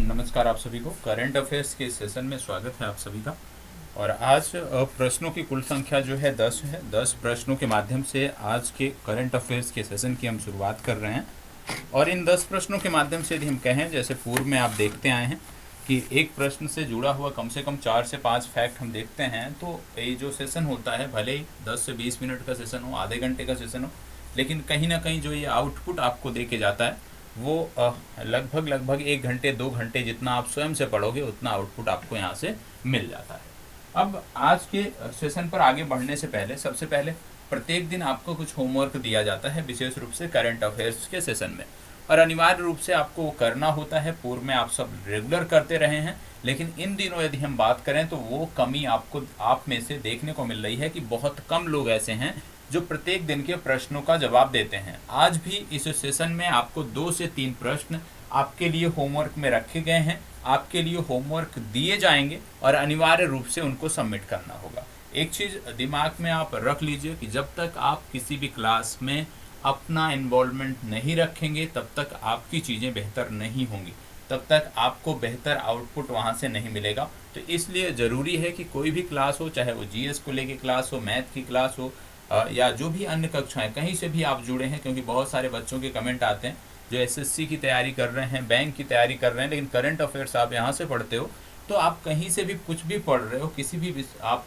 नमस्कार आप सभी को। करंट अफेयर्स के सेशन में स्वागत है आप सभी का। और आज प्रश्नों की कुल संख्या जो है 10 है। 10 प्रश्नों के माध्यम से आज के करंट अफेयर्स के सेशन की हम शुरुआत कर रहे हैं। और इन 10 प्रश्नों के माध्यम से यदि हम कहें, जैसे पूर्व में आप देखते आए हैं कि एक प्रश्न से जुड़ा हुआ कम से कम 4 से 5 फैक्ट हम देखते हैं, तो ये जो सेशन होता है भले ही 10 से 20 मिनट का सेशन हो, आधे घंटे का सेशन हो, लेकिन कहीं ना कहीं जो ये आउटपुट आपको दे के जाता है वो लगभग 1 घंटे 2 घंटे जितना आप स्वयं से पढ़ोगे उतना आउटपुट आपको यहाँ से मिल जाता है। अब आज के सेशन पर आगे बढ़ने से पहले सबसे पहले प्रत्येक दिन आपको कुछ होमवर्क दिया जाता है, विशेष रूप से करंट अफेयर्स के सेशन में, और अनिवार्य रूप से आपको वो करना होता है। पूर्व में आप सब रेगुलर करते रहे हैं, लेकिन इन दिनों यदि हम बात करें तो वो कमी आपको आप में से देखने को मिल रही है कि बहुत कम लोग ऐसे हैं जो प्रत्येक दिन के प्रश्नों का जवाब देते हैं। आज भी इस सेशन में आपको 2 से 3 प्रश्न आपके लिए होमवर्क में रखे गए हैं, आपके लिए होमवर्क दिए जाएंगे और अनिवार्य रूप से उनको सबमिट करना होगा। एक चीज़ दिमाग में आप रख लीजिए कि जब तक आप किसी भी क्लास में अपना इन्वॉल्वमेंट नहीं रखेंगे तब तक आपकी चीज़ें बेहतर नहीं होंगी, तब तक आपको बेहतर आउटपुट वहाँ से नहीं मिलेगा। तो इसलिए ज़रूरी है कि कोई भी क्लास हो, चाहे वो जीएस को लेके क्लास हो, मैथ की क्लास हो, या जो भी अन्य कक्षाएं, कहीं से भी आप जुड़े हैं, क्योंकि बहुत सारे बच्चों के कमेंट आते हैं जो एसएससी की तैयारी कर रहे हैं, बैंक की तैयारी कर रहे हैं, लेकिन करंट अफेयर्स आप यहाँ से पढ़ते हो, तो आप कहीं से भी कुछ भी पढ़ रहे हो, किसी भी आप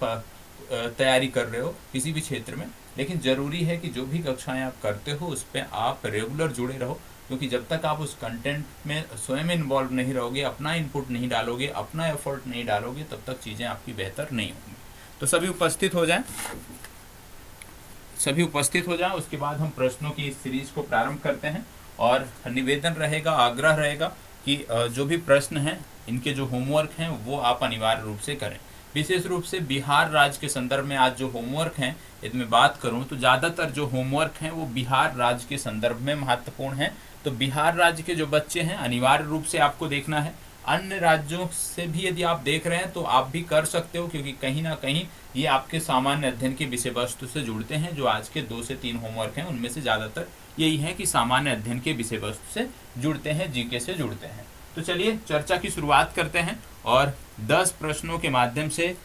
तैयारी कर रहे हो किसी भी क्षेत्र में, लेकिन ज़रूरी है कि जो भी कक्षाएं आप करते हो उस पर आप रेगुलर जुड़े रहो, क्योंकि जब तक आप उस कंटेंट में स्वयं इन्वॉल्व नहीं रहोगे, अपना इनपुट नहीं डालोगे, अपना एफर्ट नहीं डालोगे, तब तक चीज़ें आपकी बेहतर नहीं होंगी। तो सभी उपस्थित हो जाएं, उसके बाद हम प्रश्नों की इस सीरीज को प्रारंभ करते हैं। और निवेदन रहेगा, आग्रह रहेगा कि जो भी प्रश्न हैं इनके जो होमवर्क हैं वो आप अनिवार्य रूप से करें। विशेष रूप से बिहार राज्य के संदर्भ में आज जो होमवर्क हैं, यदि मैं बात करूं तो ज़्यादातर जो होमवर्क हैं वो बिहार राज्य के संदर्भ में महत्वपूर्ण हैं। तो बिहार राज्य के जो बच्चे हैं अनिवार्य रूप से आपको देखना है। अन्य राज्यों से भी यदि आप देख रहे हैं तो आप भी कर सकते हो, क्योंकि कहीं ना कहीं ये आपके सामान्य अध्ययन की विषय वस्तु से जुड़ते हैं। जो आज के 2 से 3 होमवर्क हैं उनमें से ज़्यादातर यही है कि सामान्य अध्ययन के विषय वस्तु से जुड़ते हैं, जीके से जुड़ते हैं। तो चलिए चर्चा की शुरुआत करते हैं और 10 प्रश्नों के माध्यम से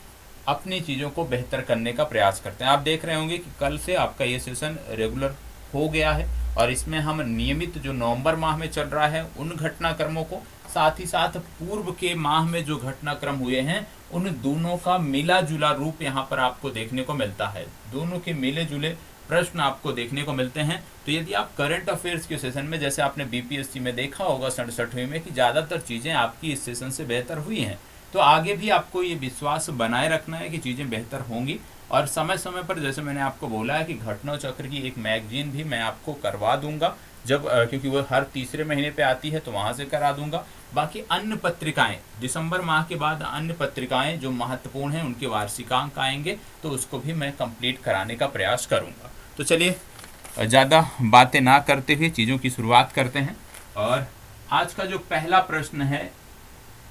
अपनी चीज़ों को बेहतर करने का प्रयास करते हैं। आप देख रहे होंगे कि कल से आपका ये सेशन रेगुलर हो गया है और इसमें हम नियमित जो नवंबर माह में चल रहा है उन घटनाक्रमों को, साथ ही साथ पूर्व के माह में जो घटनाक्रम हुए हैं उन दोनों का मिला जुला रूप यहाँ पर आपको देखने को मिलता है। दोनों के मिले जुले प्रश्न आपको देखने को मिलते हैं। तो यदि आप करंट अफेयर्स के सेशन में, जैसे आपने बीपीएससी में देखा होगा 67वें में, कि ज़्यादातर चीज़ें आपकी इस सेशन से बेहतर हुई हैं, तो आगे भी आपको ये विश्वास बनाए रखना है कि चीज़ें बेहतर होंगी। और समय समय पर, जैसे मैंने आपको बोला है कि घटना चक्र की एक मैगजीन भी मैं आपको करवा दूंगा, जब क्योंकि वो हर तीसरे महीने पे आती है तो वहाँ से करा दूंगा। बाकी अन्य पत्रिकाएं, दिसंबर माह के बाद अन्य पत्रिकाएं जो महत्वपूर्ण हैं उनके वार्षिकांक आएंगे, तो उसको भी मैं कंप्लीट कराने का प्रयास करूँगा। तो चलिए ज़्यादा बातें ना करते हुए चीज़ों की शुरुआत करते हैं। और आज का जो पहला प्रश्न है,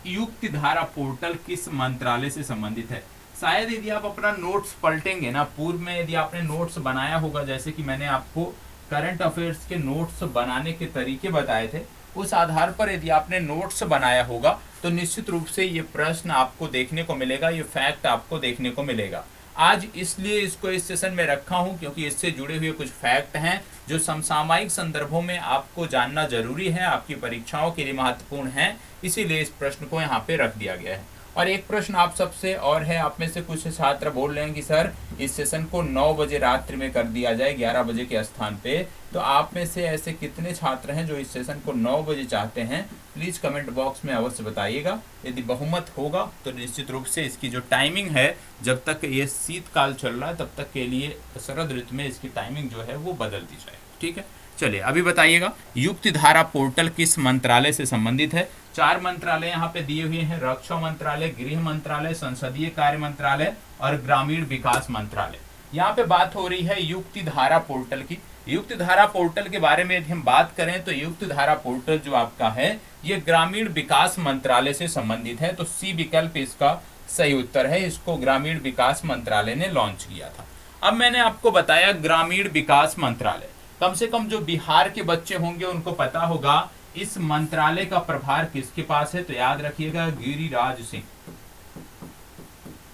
युक्ति धारा पोर्टल किस मंत्रालय से संबंधित है? शायद यदि आप अपना नोट्स पलटेंगे ना, पूर्व में यदि आपने नोट्स बनाया होगा, जैसे कि मैंने आपको करंट अफेयर्स के नोट्स बनाने के तरीके बताए थे, उस आधार पर यदि आपने नोट्स बनाया होगा तो निश्चित रूप से ये प्रश्न आपको देखने को मिलेगा, ये फैक्ट आपको देखने को मिलेगा। आज इसलिए इसको इस सेशन में रखा हूं क्योंकि इससे जुड़े हुए कुछ फैक्ट हैं जो समसामयिक संदर्भों में आपको जानना जरूरी है, आपकी परीक्षाओं के लिए महत्वपूर्ण है, इसीलिए इस प्रश्न को यहाँ पे रख दिया गया है। और एक प्रश्न आप सबसे और है, आप में से कुछ छात्र बोल रहे हैं कि सर इस सेशन को 9 बजे रात्रि में कर दिया जाए 11 बजे के स्थान पे। तो आप में से ऐसे कितने छात्र हैं जो इस सेशन को 9 बजे चाहते हैं? प्लीज कमेंट बॉक्स में अवश्य बताइएगा। यदि बहुमत होगा तो निश्चित रूप से इसकी जो टाइमिंग है, जब तक ये शीतकाल चल रहा है तब तक के लिए शरद ऋतु में इसकी टाइमिंग जो है वो बदल दी जाए। ठीक है, चलिए अभी बताइएगा, युक्ति धारा पोर्टल किस मंत्रालय से संबंधित है? 4 मंत्रालय यहाँ पे दिए हुए हैं, रक्षा मंत्रालय, गृह मंत्रालय, संसदीय कार्य मंत्रालय और ग्रामीण विकास मंत्रालय। यहाँ पे बात हो रही है युक्ति धारा पोर्टल की। युक्ति धारा पोर्टल के बारे में यदि हम बात करें तो युक्ति धारा पोर्टल जो आपका है ये ग्रामीण विकास मंत्रालय से संबंधित है। तो सी विकल्प इसका सही उत्तर है, इसको ग्रामीण विकास मंत्रालय ने लॉन्च किया था। अब मैंने आपको बताया ग्रामीण विकास मंत्रालय, कम से कम जो बिहार के बच्चे होंगे उनको पता होगा इस मंत्रालय का प्रभार किसके पास है? तो याद रखिएगा गिरिराज सिंह।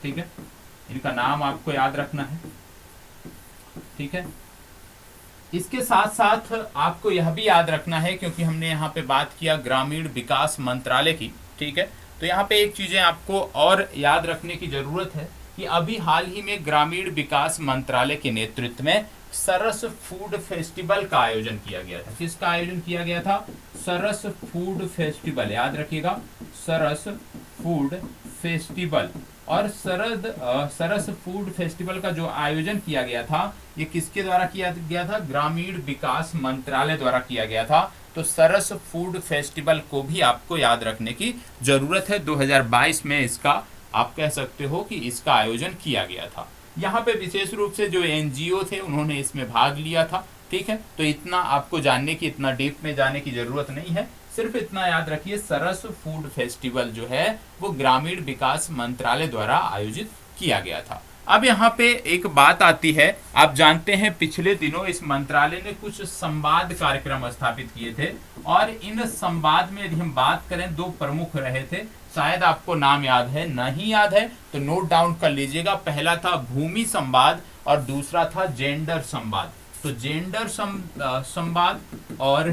ठीक है, इनका नाम आपको याद रखना है। ठीक है, इसके साथ साथ आपको यह भी याद रखना है, क्योंकि हमने यहाँ पे बात किया ग्रामीण विकास मंत्रालय की। ठीक है, तो यहाँ पे एक चीजें आपको और याद रखने की जरूरत है कि अभी हाल ही में ग्रामीण विकास मंत्रालय के नेतृत्व में सरस फूड फेस्टिवल का आयोजन किया गया था। किसका आयोजन किया गया था? सरस फूड फेस्टिवल, याद रखिएगा, सरस फूड फेस्टिवल। और सरस फूड फेस्टिवल का जो आयोजन किया गया था, ये किसके द्वारा किया गया था? ग्रामीण विकास मंत्रालय द्वारा किया गया था। तो सरस फूड फेस्टिवल को भी आपको याद रखने की जरूरत है। 2022 में इसका आप कह सकते हो कि इसका आयोजन किया गया था। यहाँ पे विशेष रूप से जो एनजीओ थे उन्होंने इसमें भाग लिया था। ठीक है, तो इतना आपको जानने की, इतना डीप में जाने की जरूरत नहीं है, सिर्फ इतना याद रखिए सरस फूड फेस्टिवल जो है वो ग्रामीण विकास मंत्रालय द्वारा आयोजित किया गया था। अब यहाँ पे एक बात आती है, आप जानते हैं पिछले दिनों इस मंत्रालय ने कुछ संवाद कार्यक्रम स्थापित किए थे, और इन संवाद में यदि हम बात करें, दो प्रमुख रहे थे। शायद आपको नाम याद है, नहीं याद है तो नोट डाउन कर लीजिएगा। पहला था भूमि संवाद और दूसरा था जेंडर संवाद। तो जेंडर संवाद और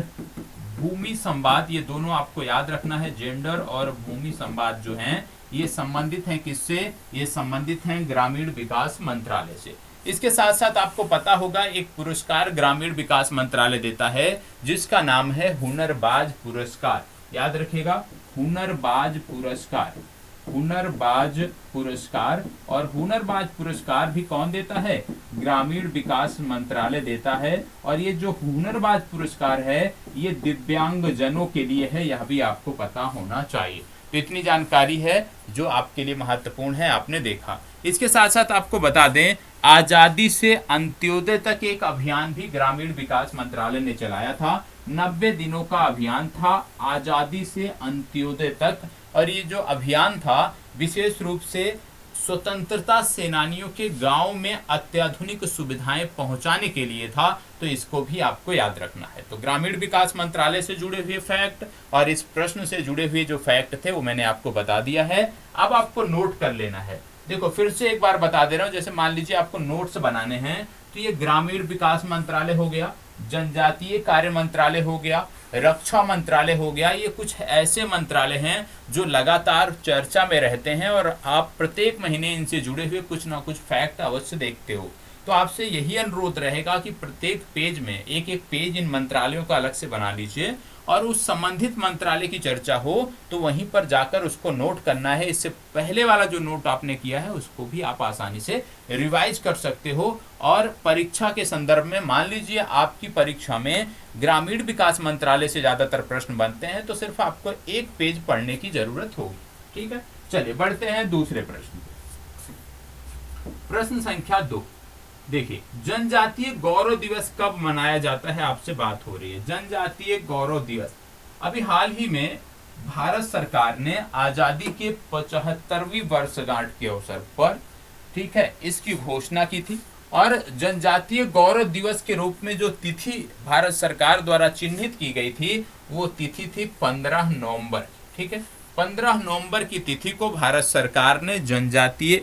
भूमि संवाद, ये दोनों आपको याद रखना है। जेंडर और भूमि संवाद जो हैं ये संबंधित हैं किससे? ये संबंधित हैं ग्रामीण विकास मंत्रालय से। इसके साथ साथ आपको पता होगा एक पुरस्कार ग्रामीण विकास मंत्रालय देता है जिसका नाम है हुनरबाज पुरस्कार। याद रखिएगा, हुनरबाज पुरस्कार, हुनरबाज पुरस्कार। और हुनरबाज पुरस्कार भी कौन देता है? ग्रामीण विकास मंत्रालय देता है। और ये जो हुनरबाज पुरस्कार है ये दिव्यांग जनों के लिए है, यह भी आपको पता होना चाहिए। तो इतनी जानकारी है जो आपके लिए महत्वपूर्ण है, आपने देखा। इसके साथ साथ आपको बता दें, आजादी से अंत्योदय तक एक अभियान भी ग्रामीण विकास मंत्रालय ने चलाया था। 90 दिनों का अभियान था, आजादी से अंत्योदय तक। और ये जो अभियान था विशेष रूप से स्वतंत्रता सेनानियों के गांव में अत्याधुनिक सुविधाएं पहुंचाने के लिए था। तो इसको भी आपको याद रखना है। तो ग्रामीण विकास मंत्रालय से जुड़े हुए फैक्ट और इस प्रश्न से जुड़े हुए जो फैक्ट थे वो मैंने आपको बता दिया है। अब आपको नोट कर लेना है। देखो फिर से एक बार बता दे रहा हूं, जैसे मान लीजिए आपको नोट्स बनाने हैं, तो ये ग्रामीण विकास मंत्रालय हो गया, जनजातीय कार्य मंत्रालय हो गया, रक्षा मंत्रालय हो गया। ये कुछ ऐसे मंत्रालय हैं जो लगातार चर्चा में रहते हैं और आप प्रत्येक महीने इनसे जुड़े हुए कुछ ना कुछ फैक्ट अवश्य देखते हो। तो आपसे यही अनुरोध रहेगा कि प्रत्येक पेज में एक एक पेज इन मंत्रालयों का अलग से बना लीजिए, और उस संबंधित मंत्रालय की चर्चा हो तो वहीं पर जाकर उसको नोट करना है। इससे पहले वाला जो नोट आपने किया है उसको भी आप आसानी से रिवाइज कर सकते हो। और परीक्षा के संदर्भ में मान लीजिए आपकी परीक्षा में ग्रामीण विकास मंत्रालय से ज्यादातर प्रश्न बनते हैं, तो सिर्फ आपको एक पेज पढ़ने की जरूरत होगी। ठीक है, चलिए बढ़ते हैं दूसरे प्रश्न पे। प्रश्न संख्या 2, देखिए, जनजातीय गौरव दिवस कब मनाया जाता है? आपसे बात हो रही है जनजातीय गौरव दिवस। अभी हाल ही में भारत सरकार ने आजादी के 75वीं वर्षगांठ के अवसर पर, ठीक है, इसकी घोषणा की थी। और जनजातीय गौरव दिवस के रूप में जो तिथि भारत सरकार द्वारा चिन्हित की गई थी वो तिथि थी 15 नवंबर। ठीक है, 15 नवंबर की तिथि को भारत सरकार ने जनजातीय,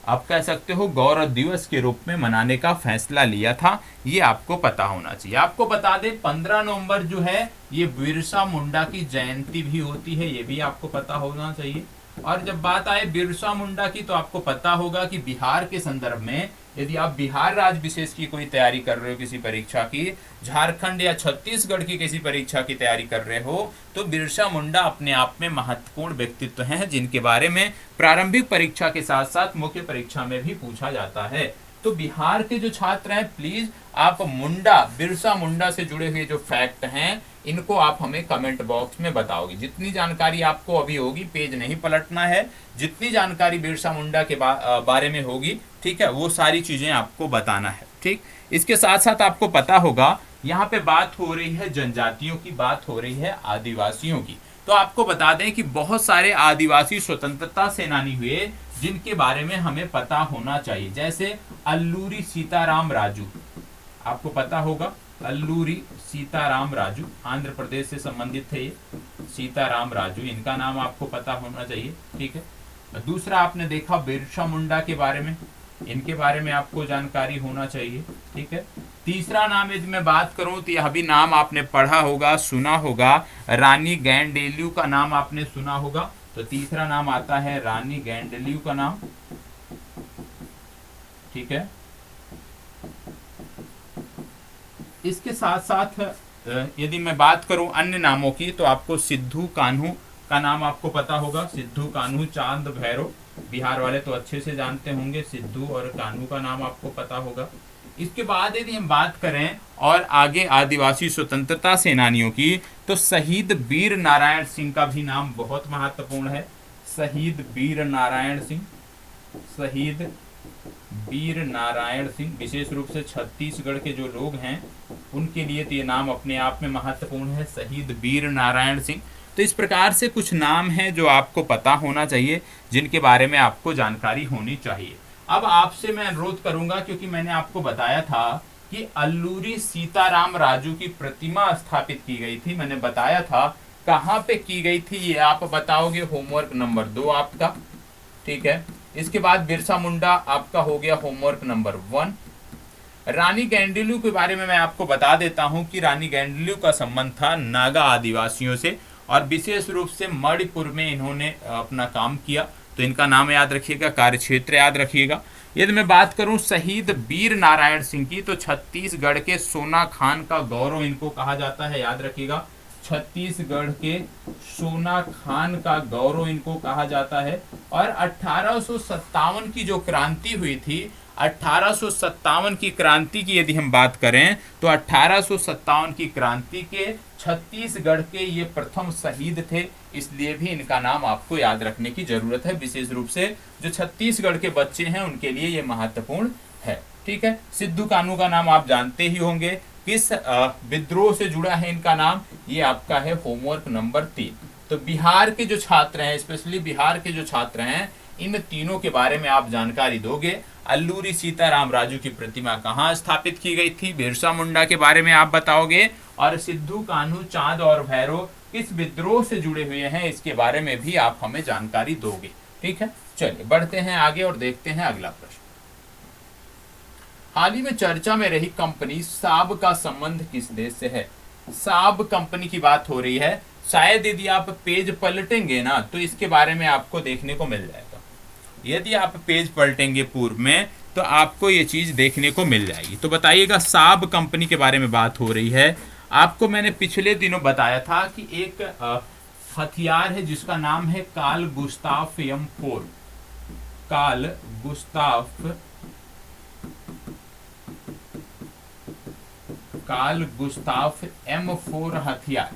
आप कह सकते हो, गौरव दिवस के रूप में मनाने का फैसला लिया था। ये आपको पता होना चाहिए। आपको बता दें 15 नवंबर जो है ये बिरसा मुंडा की जयंती भी होती है, ये भी आपको पता होना चाहिए। और जब बात आए बिरसा मुंडा की, तो आपको पता होगा कि बिहार के संदर्भ में यदि आप बिहार राज्य विशेष की कोई तैयारी कर रहे हो किसी परीक्षा की, झारखंड या छत्तीसगढ़ की किसी परीक्षा की तैयारी कर रहे हो, तो बिरसा मुंडा अपने आप में महत्वपूर्ण व्यक्तित्व हैं जिनके बारे में प्रारंभिक परीक्षा के साथ साथ मुख्य परीक्षा में भी पूछा जाता है। तो बिहार के जो छात्र हैं प्लीज आप मुंडा, बिरसा मुंडा से जुड़े हुए जो फैक्ट हैं इनको आप हमें कमेंट बॉक्स में बताओगे। जितनी जानकारी आपको अभी होगी, पेज नहीं पलटना है, जितनी जानकारी बिरसा मुंडा के बारे में होगी, ठीक है, वो सारी चीजें आपको बताना है। ठीक, इसके साथ साथ आपको पता होगा यहाँ पे बात हो रही है जनजातियों की, बात हो रही है आदिवासियों की। तो आपको बता दें कि बहुत सारे आदिवासी स्वतंत्रता सेनानी हुए जिनके बारे में हमें पता होना चाहिए, जैसे अल्लूरी सीताराम राजू, आपको पता होगा। अल्लूरी सीताराम राजू, आंध्र प्रदेश से संबंधित थे ये, सीताराम राजू, इनका नाम आपको पता होना चाहिए। ठीक है। दूसरा आपने देखा बिरसा मुंडा के बारे में, इनके बारे में आपको जानकारी होना चाहिए। ठीक है। तीसरा नाम यदि मैं बात करूं तो यह भी नाम आपने पढ़ा होगा, सुना होगा, रानी गैंडेल्यू का नाम आपने सुना होगा। तो तीसरा नाम आता है रानी गैंडेल्यू का नाम। ठीक है। इसके साथ साथ यदि मैं बात करूं अन्य नामों की तो आपको सिद्धू कान्हू का नाम आपको पता होगा। सिद्धू कान्हू चांद भैरव, बिहार वाले तो अच्छे से जानते होंगे, सिद्धू और कान्हू का नाम आपको पता होगा। इसके बाद यदि हम बात करें और आगे आदिवासी स्वतंत्रता सेनानियों की, तो शहीद वीर नारायण सिंह का भी नाम बहुत महत्वपूर्ण है। शहीद वीर नारायण सिंह, शहीद वीर नारायण सिंह, विशेष रूप से छत्तीसगढ़ के जो लोग हैं उनके लिए तो ये नाम अपने आप में महत्वपूर्ण है, शहीद वीर नारायण सिंह। तो इस प्रकार से कुछ नाम हैं जो आपको पता होना चाहिए, जिनके बारे में आपको जानकारी होनी चाहिए। अब आपसे मैं अनुरोध करूंगा, क्योंकि मैंने आपको बताया था कि अल्लूरी सीताराम राजू की प्रतिमा स्थापित की गई थी, मैंने बताया था कहाँ पे की गई थी, ये आप बताओगे, होमवर्क नंबर 2 आपका। ठीक है। इसके बाद बिरसा मुंडा आपका हो गया होमवर्क नंबर 1। रानी गैंडेल्यू के बारे में मैं आपको बता देता हूं कि रानी गैंडेल्यू का संबंध था नागा आदिवासियों से, और विशेष रूप से मणिपुर में इन्होंने अपना काम किया। तो इनका नाम याद रखिएगा, कार्यक्षेत्र याद रखिएगा। यदि मैं बात करूं शहीद वीर नारायण सिंह की, तो छत्तीसगढ़ के सोना खान का गौरव इनको कहा जाता है, याद रखिएगा। छत्तीसगढ़ के सोना खान का गौरव इनको कहा जाता है। और 1857 की जो क्रांति हुई थी, 1857 की क्रांति की यदि हम बात करें तो 1857 की क्रांति के छत्तीसगढ़ के ये प्रथम शहीद थे, इसलिए भी इनका नाम आपको याद रखने की जरूरत है। विशेष रूप से जो छत्तीसगढ़ के बच्चे हैं उनके लिए ये महत्वपूर्ण है। ठीक है। सिद्धू कान्हू का नाम आप जानते ही होंगे, किस विद्रोह से जुड़ा है इनका नाम, ये आपका है होमवर्क नंबर 3। तो बिहार के जो छात्र हैं, स्पेशली बिहार के जो छात्र हैं, इन तीनों के बारे में आप जानकारी दोगे। अल्लूरी सीताराम राजू की प्रतिमा कहाँ स्थापित की गई थी, बिरसा मुंडा के बारे में आप बताओगे, और सिद्धू कान्हू चांद और भैरव किस विद्रोह से जुड़े हुए हैं, इसके बारे में भी आप हमें जानकारी दोगे। ठीक है। चलिए बढ़ते हैं आगे और देखते हैं अगला प्रश्न। हाल ही में चर्चा में रही कंपनी साब का संबंध किस देश से है? साब कंपनी की बात हो रही है। शायद यदि आप पेज पलटेंगे ना तो इसके बारे में आपको देखने को मिल जाएगा। यदि आप पेज पलटेंगे पूर्व में तो आपको ये चीज देखने को मिल जाएगी। तो बताइएगा, साब कंपनी के बारे में बात हो रही है। आपको मैंने पिछले दिनों बताया था कि एक हथियार है जिसका नाम है Carl Gustaf M4। Carl Gustaf M4 हथियार।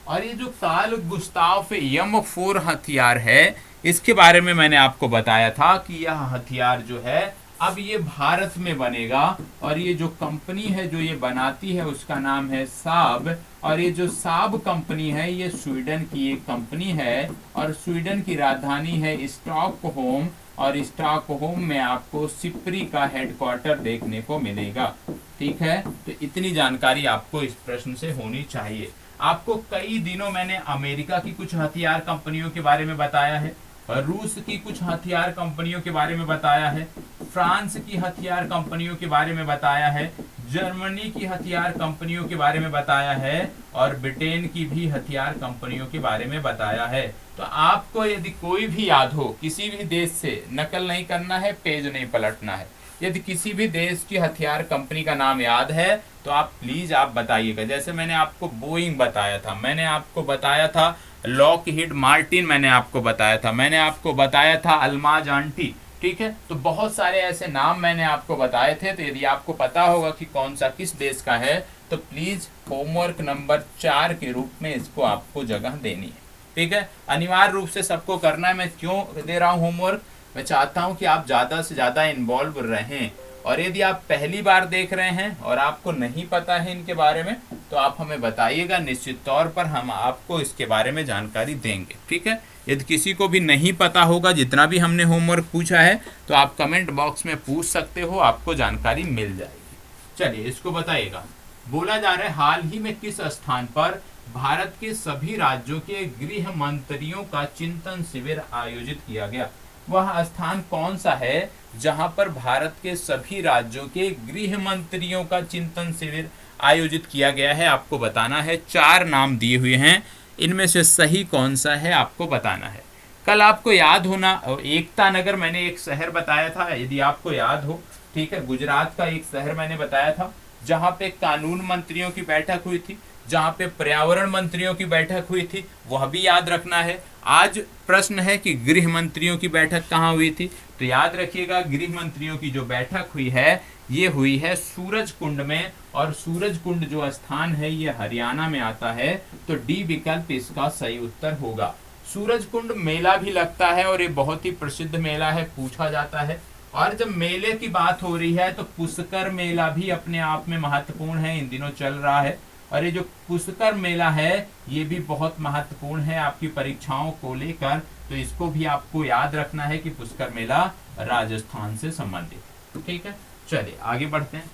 और ये जो कार्ल गुस्ताफ M4 हथियार है, इसके बारे में मैंने आपको बताया था कि यह हथियार जो है अब ये भारत में बनेगा, और ये जो कंपनी है जो ये बनाती है उसका नाम है साब। और ये जो साब कंपनी है ये स्वीडन की एक कंपनी है, और स्वीडन की राजधानी है स्टॉकहोम, और स्टॉकहोम में आपको सिप्री का हेडक्वार्टर देखने को मिलेगा। ठीक है। तो इतनी जानकारी आपको इस प्रश्न से होनी चाहिए। आपको कई दिनों मैंने अमेरिका की कुछ हथियार कंपनियों के बारे में बताया है, रूस की कुछ हथियार कंपनियों के बारे में बताया है, फ्रांस की हथियार कंपनियों के बारे में बताया है, जर्मनी की हथियार कंपनियों के बारे में बताया है, और ब्रिटेन की भी हथियार कंपनियों के बारे में बताया है। तो आपको यदि कोई भी याद हो, किसी भी देश से नकल नहीं करना है, पेज नहीं पलटना है। यदि किसी भी देश की हथियार कंपनी का नाम याद है तो आप प्लीज आप बताइएगा। जैसे मैंने आपको बोइंग बताया था, मैंने आपको बताया था लॉकहीड मार्टिन, मैंने आपको बताया था, मैंने आपको बताया था अल्माज आंटी। ठीक है। तो बहुत सारे ऐसे नाम मैंने आपको बताए थे। तो यदि आपको पता होगा कि कौन सा किस देश का है तो प्लीज होमवर्क नंबर 4 के रूप में इसको आपको जगह देनी है। ठीक है। अनिवार्य रूप से सबको करना है। मैं क्यों दे रहा हूँ होमवर्क, मैं चाहता हूं कि आप ज्यादा से ज्यादा इन्वॉल्व रहें। और यदि आप पहली बार देख रहे हैं और आपको नहीं पता है इनके बारे में तो आप हमें बताइएगा, निश्चित तौर पर हम आपको इसके बारे में जानकारी देंगे। ठीक है। यदि किसी को भी नहीं पता होगा, जितना भी हमने होमवर्क पूछा है, तो आप कमेंट बॉक्स में पूछ सकते हो, आपको जानकारी मिल जाएगी। चलिए इसको बताइएगा। बोला जा रहा है हाल ही में किस स्थान पर भारत के सभी राज्यों के गृह मंत्रियों का चिंतन शिविर आयोजित किया गया। वह स्थान कौन सा है जहां पर भारत के सभी राज्यों के गृह मंत्रियों का चिंतन शिविर आयोजित किया गया है, आपको बताना है। 4 नाम दिए हुए हैं, इनमें से सही कौन सा है आपको बताना है। कल आपको याद होना, एकता नगर मैंने एक शहर बताया था, यदि आपको याद हो, ठीक है, गुजरात का एक शहर मैंने बताया था जहां पे कानून मंत्रियों की बैठक हुई थी, जहां पे पर्यावरण मंत्रियों की बैठक हुई थी, वह भी याद रखना है। आज प्रश्न है कि गृह मंत्रियों की बैठक कहाँ हुई थी, तो याद रखिएगा गृह मंत्रियों की जो बैठक हुई है ये हुई है सूरज कुंड में, और सूरज कुंड जो स्थान है ये हरियाणा में आता है, तो डी विकल्प इसका सही उत्तर होगा। सूरज कुंड मेला भी लगता है और ये बहुत ही प्रसिद्ध मेला है, पूछा जाता है। और जब मेले की बात हो रही है तो पुष्कर मेला भी अपने आप में महत्वपूर्ण है, इन दिनों चल रहा है। और ये जो पुष्कर मेला है ये भी बहुत महत्वपूर्ण है आपकी परीक्षाओं को लेकर, तो इसको भी आपको याद रखना है कि पुष्कर मेला राजस्थान से संबंधित। ठीक है, चलिए आगे बढ़ते हैं।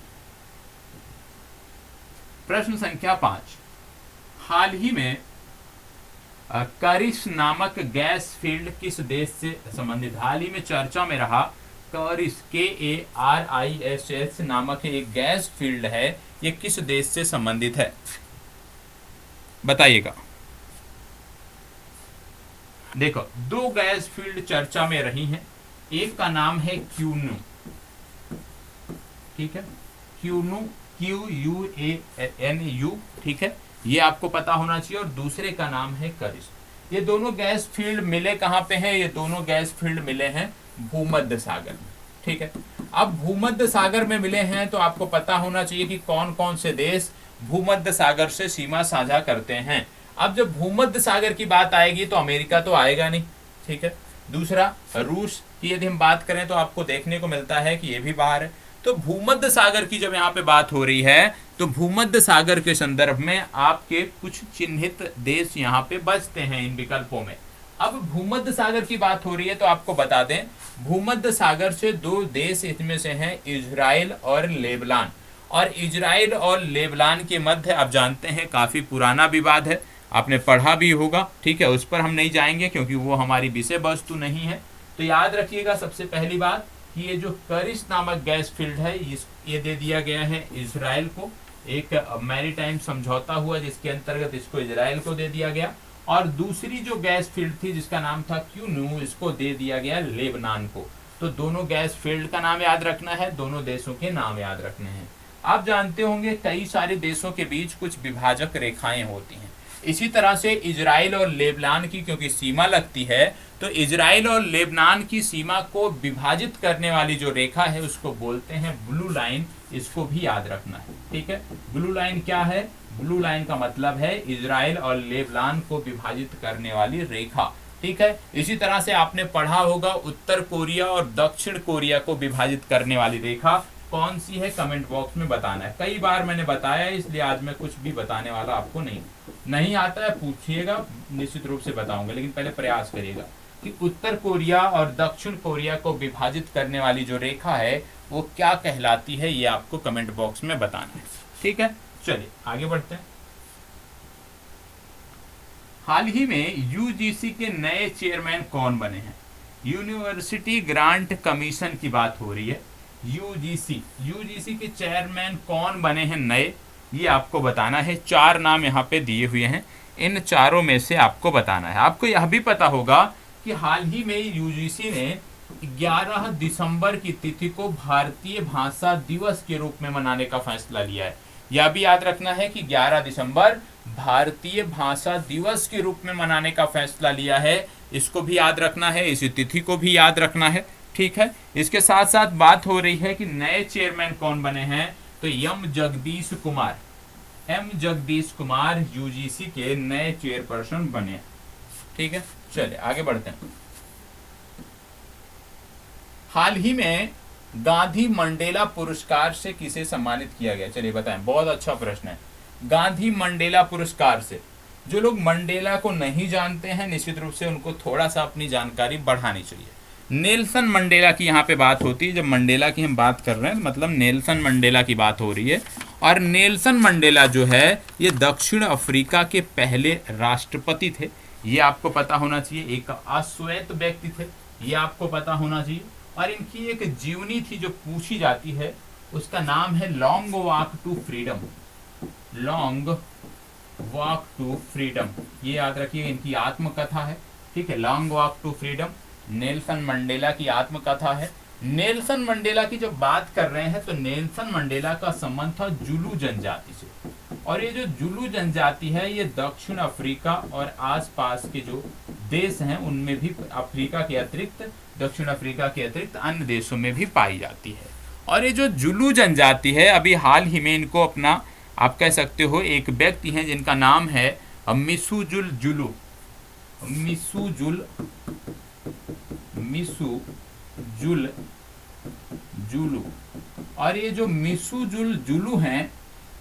प्रश्न संख्या 5, हाल ही में करिश नामक गैस फील्ड किस देश से संबंधित? हाल ही में चर्चा में रहा करिश, KARISH नामक एक गैस फील्ड है, ये किस देश से संबंधित है बताइएगा। देखो 2 गैस फील्ड चर्चा में रही हैं, एक का नाम है क्यूनू, ठीक है, क्यूनू QUANU, ठीक है, ये आपको पता होना चाहिए, और दूसरे का नाम है करिश। ये दोनों गैस फील्ड मिले कहां पे हैं? ये दोनों गैस फील्ड मिले हैं भूमध्य सागर में, ठीक है। अब भूमध्य सागर में मिले हैं तो आपको पता होना चाहिए कि कौन कौन से देश भूमध्य सागर से सीमा साझा करते हैं। अब जब भूमध्य सागर की बात आएगी तो अमेरिका तो आएगा नहीं, ठीक है। दूसरा रूस की यदि हम बात करें तो आपको देखने को मिलता है कि ये भी बाहर है। तो भूमध्य सागर की जब यहाँ पे बात हो रही है तो भूमध्य सागर के संदर्भ में आपके कुछ चिन्हित देश यहाँ पे बचते हैं इन विकल्पों में। अब भूमध्य सागर की बात हो रही है तो आपको बता दें भूमध्य सागर से 2 देश इसमें से हैं इजराइल और लेबनान। और इजराइल और लेबनान के मध्य आप जानते हैं काफी पुराना विवाद है, आपने पढ़ा भी होगा, ठीक है, उस पर हम नहीं जाएंगे क्योंकि वो हमारी विषय वस्तु नहीं है। तो याद रखिएगा सबसे पहली बात कि ये जो करिश नामक गैस फील्ड है ये दे दिया गया है इजराइल को, एक मैरीटाइम समझौता हुआ जिसके अंतर्गत इसको इजराइल को दे दिया गया। और दूसरी जो गैस फील्ड थी जिसका नाम था क्यूनू, इसको दे दिया गया लेबनान को। तो दोनों गैस फील्ड का नाम याद रखना है, दोनों देशों के नाम याद रखने हैं। आप जानते होंगे कई सारे देशों के बीच कुछ विभाजक रेखाएं होती हैं, इसी तरह से इजराइल और लेबनान की क्योंकि सीमा लगती है तो इजराइल और लेबनान की सीमा को विभाजित करने वाली जो रेखा है उसको बोलते हैं ब्लू लाइन, इसको भी याद रखना है, ठीक है। ब्लू लाइन क्या है? ब्लू लाइन का मतलब है इजराइल और लेबनान को विभाजित करने वाली रेखा, ठीक है। इसी तरह से आपने पढ़ा होगा उत्तर कोरिया और दक्षिण कोरिया को विभाजित करने वाली रेखा कौन सी है, कमेंट बॉक्स में बताना है। कई बार मैंने बताया है इसलिए आज मैं कुछ भी बताने वाला आपको नहीं आता है, पूछिएगा निश्चित रूप से बताऊंगा, लेकिन पहले प्रयास करिएगा कि उत्तर कोरिया और दक्षिण कोरिया को विभाजित करने वाली जो रेखा है वो क्या कहलाती है, ये आपको कमेंट बॉक्स में बताना है, ठीक है। चलिए आगे बढ़ते हैं। हाल ही में यूजीसी के नए चेयरमैन कौन बने हैं? यूनिवर्सिटी ग्रांट कमीशन की बात हो रही है। यूजीसी के चेयरमैन कौन बने हैं नए, ये आपको बताना है। 4 नाम यहाँ पे दिए हुए हैं, इन चारों में से आपको बताना है। आपको यह भी पता होगा कि हाल ही में यूजीसी ने 11 दिसंबर की तिथि को भारतीय भाषा दिवस के रूप में मनाने का फैसला लिया है। यह भी याद रखना है कि 11 दिसंबर भारतीय भाषा दिवस के रूप में मनाने का फैसला लिया है, इसको भी याद रखना है, इसी तिथि को भी याद रखना है, ठीक है। इसके साथ साथ बात हो रही है कि नए चेयरमैन कौन बने हैं, तो एम जगदीश कुमार यूजीसी के नए चेयरपर्सन बने, ठीक है। चलिए आगे बढ़ते हैं। हाल ही में गांधी मंडेला पुरस्कार से किसे सम्मानित किया गया? चलिए बताएं, बहुत अच्छा प्रश्न है। गांधी मंडेला पुरस्कार से, जो लोग मंडेला को नहीं जानते हैं निश्चित रूप से उनको थोड़ा सा अपनी जानकारी बढ़ानी चाहिए। नेल्सन मंडेला की यहाँ पे बात होती है। जब मंडेला की हम बात कर रहे हैं मतलब नेल्सन मंडेला की बात हो रही है। और नेल्सन मंडेला जो है ये दक्षिण अफ्रीका के पहले राष्ट्रपति थे, ये आपको पता होना चाहिए। एक अश्वेत व्यक्ति थे, ये आपको पता होना चाहिए। और इनकी एक जीवनी थी जो पूछी जाती है, उसका नाम है long walk to freedom. Long walk to freedom, ये याद रखिए, इनकी आत्मकथा है। ठीक है, long walk to freedom Nelson Mandela की आत्मकथा है। नेल्सन मंडेला की जब बात कर रहे हैं तो नेल्सन मंडेला का संबंध था जुलू जनजाति से। और ये जो जुलू जनजाति है ये दक्षिण अफ्रीका और आसपास के जो देश हैं उनमें भी, अफ्रीका के अतिरिक्त, दक्षिण अफ्रीका के अतिरिक्त अन्य देशों में भी पाई जाती है। और ये जो जुलू जनजाति है, अभी हाल ही में इनको अपना, आप कह सकते हो, एक व्यक्ति हैं जिनका नाम है मिसुजुल जुलू। मिसुजुल जुलू। और ये जो मिसुजुल जुलू हैं,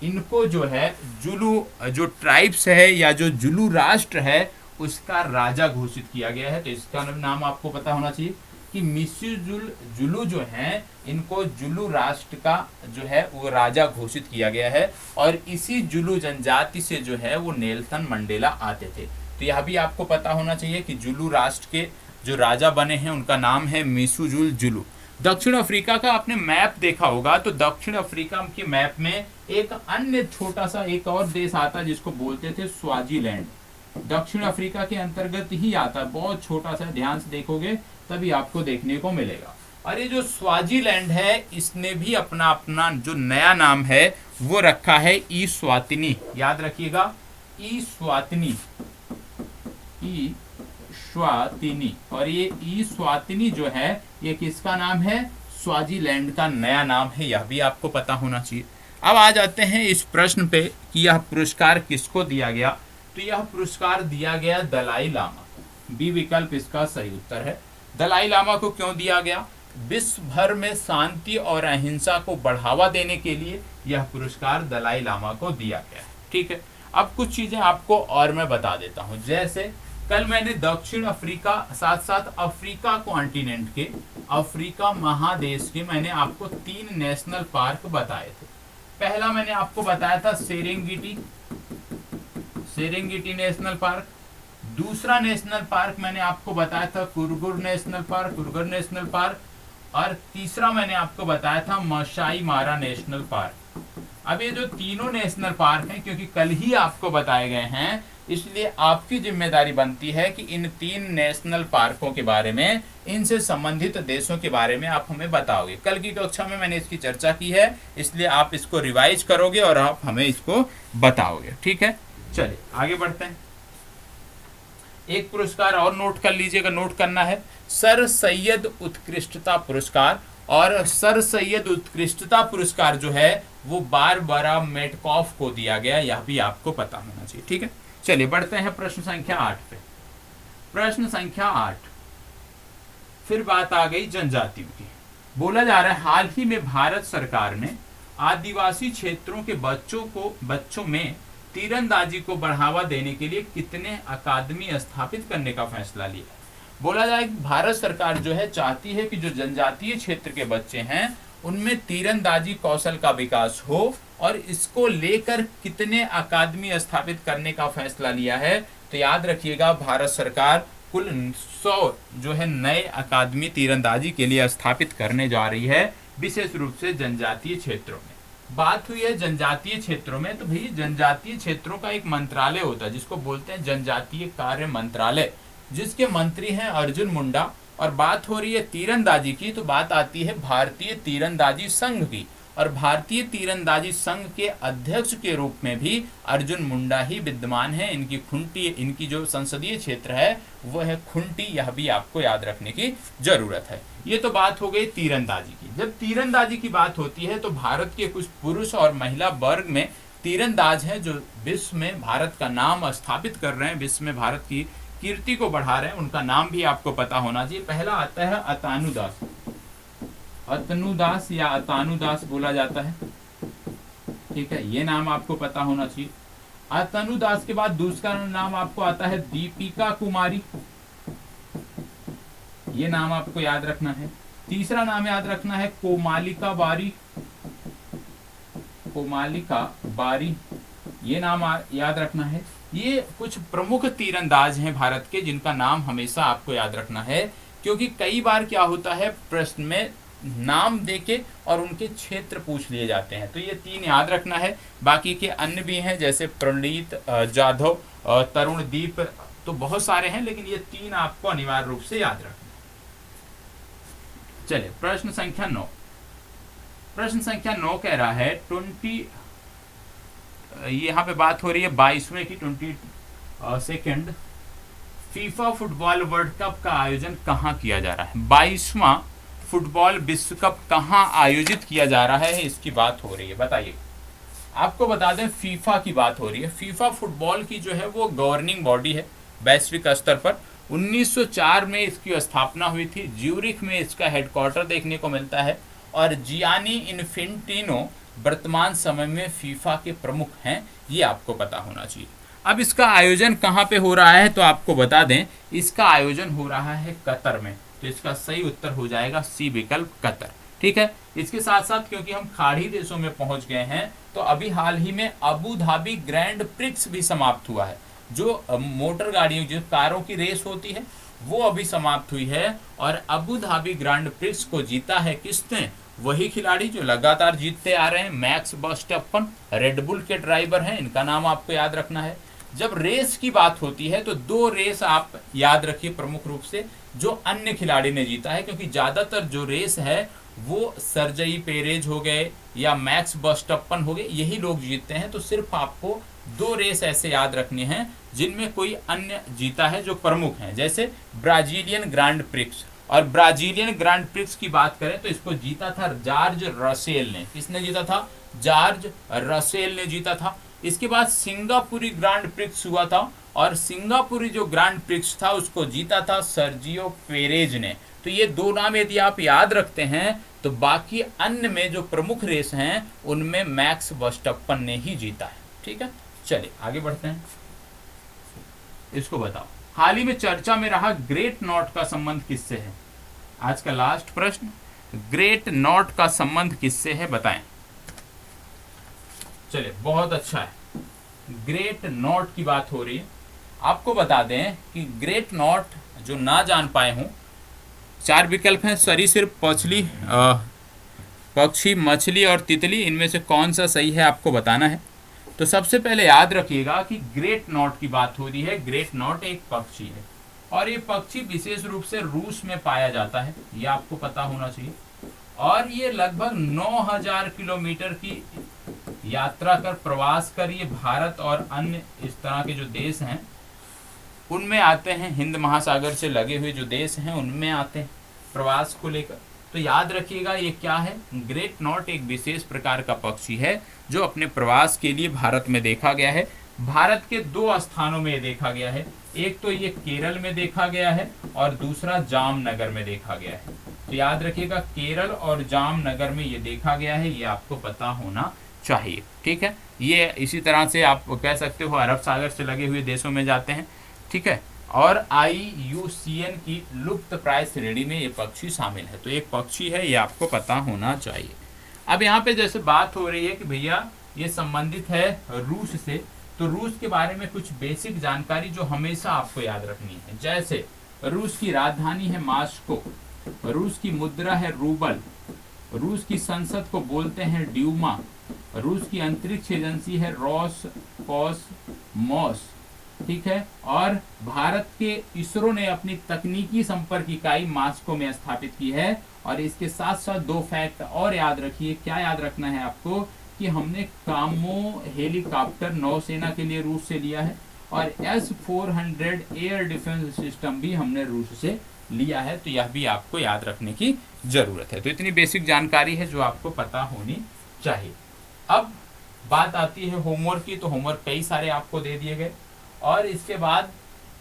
इनको जो है जुलू जो ट्राइब्स है या जो जुलू राष्ट्र है उसका राजा घोषित किया गया है। तो इसका नाम आपको पता होना चाहिए कि मिसुजुल जुलू जो हैं इनको जुलू राष्ट्र का जो है वो राजा घोषित किया गया है। और इसी जुलू जनजाति से जो है वो नेल्सन मंडेला आते थे। तो यह भी आपको पता होना चाहिए कि जुलू राष्ट्र के जो राजा बने हैं उनका नाम है मिसुजुल जुलू। दक्षिण अफ्रीका का आपने मैप देखा होगा, तो दक्षिण अफ्रीका के मैप में एक अन्य छोटा सा एक और देश आता है जिसको बोलते थे स्वाजीलैंड। दक्षिण अफ्रीका के अंतर्गत ही आता है, बहुत छोटा सा, ध्यान से देखोगे तभी आपको देखने को मिलेगा। और ये जो स्वाजीलैंड है इसने भी अपना अपना जो नया नाम है वो रखा है ई स्वातिनी। याद रखिएगा, ई स्वातिनी, ई स्वातिनी। और ये ई स्वातिनी जो है ये किसका नाम है? स्वाजीलैंड का नया नाम है, यह भी आपको पता होना चाहिए। अब आ जाते हैं इस प्रश्न पे कि यह पुरस्कार किसको दिया गया। तो यह पुरस्कार दिया गया दलाई लामा को। बी विकल्प इसका सही उत्तर है। दलाई लामा को क्यों दिया गया? विश्व भर में शांति और अहिंसा को बढ़ावा देने के लिए यह पुरस्कार दलाई लामा को दिया गया है। ठीक है, अब कुछ चीजें आपको और मैं बता देता हूं। जैसे कल मैंने दक्षिण अफ्रीका साथ साथ अफ्रीका कॉन्टिनेंट के, अफ्रीका महादेश के मैंने आपको 3 नेशनल पार्क बताए थे। पहला मैंने आपको बताया था सेरेंगेटी, सेरेंगेटी नेशनल पार्क। दूसरा नेशनल पार्क मैंने आपको बताया था कुरगुर नेशनल पार्क, कुरगुर नेशनल पार्क। और तीसरा मैंने आपको बताया था मसाई मारा नेशनल पार्क। अब ये जो तीनों नेशनल पार्क हैं, क्योंकि कल ही आपको बताए गए हैं, इसलिए आपकी जिम्मेदारी बनती है कि इन 3 नेशनल पार्कों के बारे में, इनसे संबंधित देशों के बारे में आप हमें बताओगे। कल की कक्षा में मैंने इसकी चर्चा की है, इसलिए आप इसको रिवाइज करोगे और आप हमें इसको बताओगे। ठीक है, चलिए आगे बढ़ते हैं। एक पुरस्कार और नोट कर लीजिएगा, नोट करना है, सर सैयद उत्कृष्टता पुरस्कार। और सर सैयद उत्कृष्टता पुरस्कार जो है वो बारबरा मेटकॉफ को दिया गया, यह भी आपको पता होना चाहिए। ठीक है, चलिए बढ़ते हैं प्रश्न संख्या 8 पे। प्रश्न संख्या 8, फिर बात आ गई जनजातियों की। बोला जा रहा है हाल ही में भारत सरकार ने आदिवासी क्षेत्रों के बच्चों में तीरंदाजी को बढ़ावा देने के लिए कितने अकादमी स्थापित करने का फैसला लिया है। बोला जाए कि भारत सरकार जो है चाहती है कि जो जनजातीय क्षेत्र के बच्चे हैं उनमें तीरंदाजी कौशल का विकास हो, और इसको लेकर कितने अकादमी स्थापित करने का फैसला लिया है। तो याद रखिएगा, भारत सरकार कुल 100 जो है नए अकादमी तीरंदाजी के लिए स्थापित करने जा रही है, विशेष रूप से जनजातीय क्षेत्रों में। बात हुई है जनजातीय क्षेत्रों में, तो भैया जनजातीय क्षेत्रों का एक मंत्रालय होता है जिसको बोलते हैं जनजातीय कार्य मंत्रालय, जिसके मंत्री हैं अर्जुन मुंडा। और बात हो रही है तीरंदाजी की, तो बात आती है भारतीय तीरंदाजी संघ की। और भारतीय तीरंदाजी संघ के अध्यक्ष के रूप में भी अर्जुन मुंडा ही विद्यमान है। इनकी खुंटी, इनकी जो संसदीय क्षेत्र है वो है खुंटी, यह भी आपको याद रखने की जरूरत है। ये तो बात हो गई तीरंदाजी की। जब तीरंदाजी की बात होती है तो भारत के कुछ पुरुष और महिला वर्ग में तीरंदाज हैं जो विश्व में भारत का नाम स्थापित कर रहे हैं, विश्व में भारत की कीर्ति को बढ़ा रहे हैं। उनका नाम भी आपको पता होना चाहिए। पहला आता है अतानुदास, अतनुदास या अतानुदास बोला जाता है। ठीक है, ये नाम आपको पता होना चाहिए। अतनुदास के बाद दूसरा नाम आपको आता है दीपिका कुमारी। ये नाम आपको याद रखना है। तीसरा नाम याद रखना है कोमालिका बारी, कोमालिका बारी, ये नाम याद रखना है। ये कुछ प्रमुख तीरंदाज हैं भारत के जिनका नाम हमेशा आपको याद रखना है, क्योंकि कई बार क्या होता है प्रश्न में नाम देके और उनके क्षेत्र पूछ लिए जाते हैं। तो ये 3 याद रखना है। बाकी के अन्य भी हैं जैसे प्रणीत जाधव, तरुणदीप, तो बहुत सारे हैं, लेकिन ये 3 आपको अनिवार्य रूप से याद रखना। चलिए प्रश्न संख्या 9। प्रश्न संख्या 9 कह रहा है 20, यहाँ पे बात हो रही है 22वें की 22nd FIFA football world cup का आयोजन कहाँ किया जा रहा है। 22वां फुटबॉल विश्व कप कहाँ आयोजित किया जा रहा है, इसकी बात हो रही है। बताइए, आपको बता दें फीफा की बात हो रही है। फीफा फुटबॉल की जो है वो गवर्निंग बॉडी है वैश्विक स्तर पर। 1904 में इसकी स्थापना हुई थी। ज्यूरिख में इसका हेडक्वार्टर देखने को मिलता है और जियानी इन्फेंटिनो वर्तमान समय में फीफा के प्रमुख हैं, ये आपको पता होना चाहिए। अब इसका आयोजन कहाँ पे हो रहा है, तो आपको बता दें इसका आयोजन हो रहा है कतर में। तो इसका सही उत्तर हो जाएगा सी विकल्प, कतर। ठीक है। इसके साथ साथ क्योंकि हम खाड़ी देशों में पहुंच गए हैं, तो अभी हाल ही में अबू धाबी ग्रैंड प्रिक्स भी समाप्त हुआ है। जो मोटर गाड़ियों, जो कारों की रेस होती है, वो अभी समाप्त हुई है। और अबू धाबी ग्रैंड प्रिक्स को जीता है किसने, वही खिलाड़ी जो लगातार जीतते आ रहे हैं, मैक्स वर्स्टेपन, रेडबुल के ड्राइवर हैं। इनका नाम आपको याद रखना है। जब रेस की बात होती है तो 2 रेस आप याद रखिए प्रमुख रूप से जो अन्य खिलाड़ी ने जीता है, क्योंकि ज्यादातर जो रेस है वो सर्जई पेरेज हो गए या मैक्स वर्स्टेपन हो गए, यही लोग जीतते हैं। तो सिर्फ आपको 2 रेस ऐसे याद रखने हैं जिनमें कोई अन्य जीता है जो प्रमुख हैं, जैसे ब्राजीलियन ग्रांड प्रिक्स। और ब्राजीलियन ग्रांड प्रिक्स की बात करें तो इसको जीता था जॉर्ज रसेल ने। किसने जीता था, जॉर्ज रसेल ने जीता था। इसके बाद सिंगापुरी ग्रांड प्रिक्स हुआ था और सिंगापुरी जो ग्रांड प्रिक्स था उसको जीता था सर्जियो पेरेज ने। तो ये 2 नाम यदि आप याद रखते हैं तो बाकी अन्य में जो प्रमुख रेस हैं उनमें मैक्स वर्स्टेपन ने ही जीता है। ठीक है, चलिए आगे बढ़ते हैं। इसको बताओ, हाल ही में चर्चा में रहा ग्रेट नॉर्थ का संबंध किससे है। आज का लास्ट प्रश्न, ग्रेट नॉर्थ का संबंध किससे है, बताएं। चलिए बहुत अच्छा है, ग्रेट नॉर्थ की बात हो रही है। आपको बता दें कि ग्रेट नॉर्थ जो ना जान पाए हों, 4 विकल्प हैं, सरीसृप, पक्षी, मछली और तितली। इनमें से कौन सा सही है आपको बताना है। तो सबसे पहले याद रखिएगा कि ग्रेट नॉर्थ की बात हो रही है। ग्रेट नॉर्थ एक पक्षी है और ये पक्षी विशेष रूप से रूस में पाया जाता है, ये आपको पता होना चाहिए। और ये लगभग 9000 किलोमीटर की यात्रा कर, प्रवास कर ये भारत और अन्य इस तरह के जो देश हैं उनमें आते हैं। हिंद महासागर से लगे हुए जो देश हैं उनमें आते हैं प्रवास को लेकर। तो याद रखिएगा ये क्या है, ग्रेट नॉर्थ एक विशेष प्रकार का पक्षी है जो अपने प्रवास के लिए भारत में देखा गया है। भारत के 2 स्थानों में देखा गया है, एक तो ये केरल में देखा गया है और दूसरा जामनगर में देखा गया है। तो याद रखिएगा केरल और जामनगर में ये देखा गया है, ये आपको पता होना चाहिए। ठीक है, ये इसी तरह से आप कह सकते हो अरब सागर से लगे हुए देशों में जाते हैं। ठीक है, और IUCN की लुप्त प्राय श्रेणी में ये पक्षी शामिल है। तो एक पक्षी है, ये आपको पता होना चाहिए। अब यहाँ पे जैसे बात हो रही है कि भैया ये संबंधित है रूस से, तो रूस के बारे में कुछ बेसिक जानकारी जो हमेशा आपको याद रखनी है। जैसे रूस की राजधानी है मॉस्को, रूस की मुद्रा है रूबल, रूस की संसद को बोलते हैं ड्यूमा, रूस की अंतरिक्ष एजेंसी है रोसकोसमोस। ठीक है, और भारत के इसरो ने अपनी तकनीकी संपर्क इकाई मॉस्को में स्थापित की है। और इसके साथ साथ 2 फैक्ट और याद रखिए। क्या याद रखना है आपको कि हमने कामो हेलीकॉप्टर नौसेना के लिए रूस से लिया है और S-400 एयर डिफेंस सिस्टम भी हमने रूस से लिया है। तो यह भी आपको याद रखने की जरूरत है। तो इतनी बेसिक जानकारी है जो आपको पता होनी चाहिए। अब बात आती है होमवर्क की, तो होमवर्क कई सारे आपको दे दिए गए और इसके बाद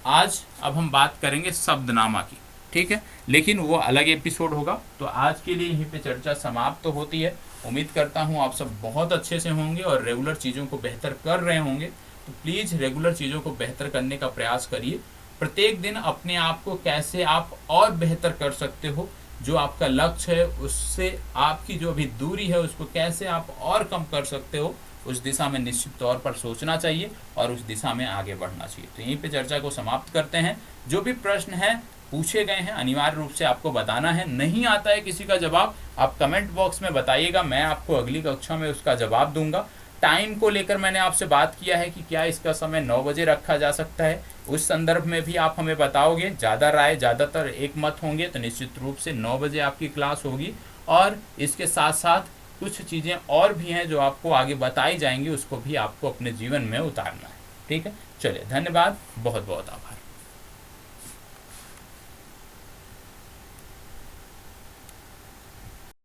आज अब हम बात करेंगे शब्दनामा की। ठीक है, लेकिन वो अलग एपिसोड होगा। तो आज के लिए यहीं पे चर्चा समाप्त तो होती है। उम्मीद करता हूँ आप सब बहुत अच्छे से होंगे और रेगुलर चीज़ों को बेहतर कर रहे होंगे। तो प्लीज़ रेगुलर चीज़ों को बेहतर करने का प्रयास करिए प्रत्येक दिन अपने आप को कैसे आप और बेहतर कर सकते हो, जो आपका लक्ष्य है उससे आपकी जो भी दूरी है उसको कैसे आप और कम कर सकते हो, उस दिशा में निश्चित तौर पर सोचना चाहिए और उस दिशा में आगे बढ़ना चाहिए। तो यहीं पे चर्चा को समाप्त करते हैं। जो भी प्रश्न है पूछे गए हैं अनिवार्य रूप से आपको बताना है। नहीं आता है किसी का जवाब, आप कमेंट बॉक्स में बताइएगा, मैं आपको अगली कक्षा में उसका जवाब दूंगा। टाइम को लेकर मैंने आपसे बात किया है कि क्या इसका समय 9 बजे रखा जा सकता है, उस संदर्भ में भी आप हमें बताओगे। ज़्यादा राय ज़्यादातर एक मत होंगे तो निश्चित रूप से 9 बजे आपकी क्लास होगी। और इसके साथ साथ कुछ चीज़ें और भी हैं जो आपको आगे बताई जाएंगी, उसको भी आपको अपने जीवन में उतारना है। ठीक है, चलिए धन्यवाद, बहुत बहुत आभार।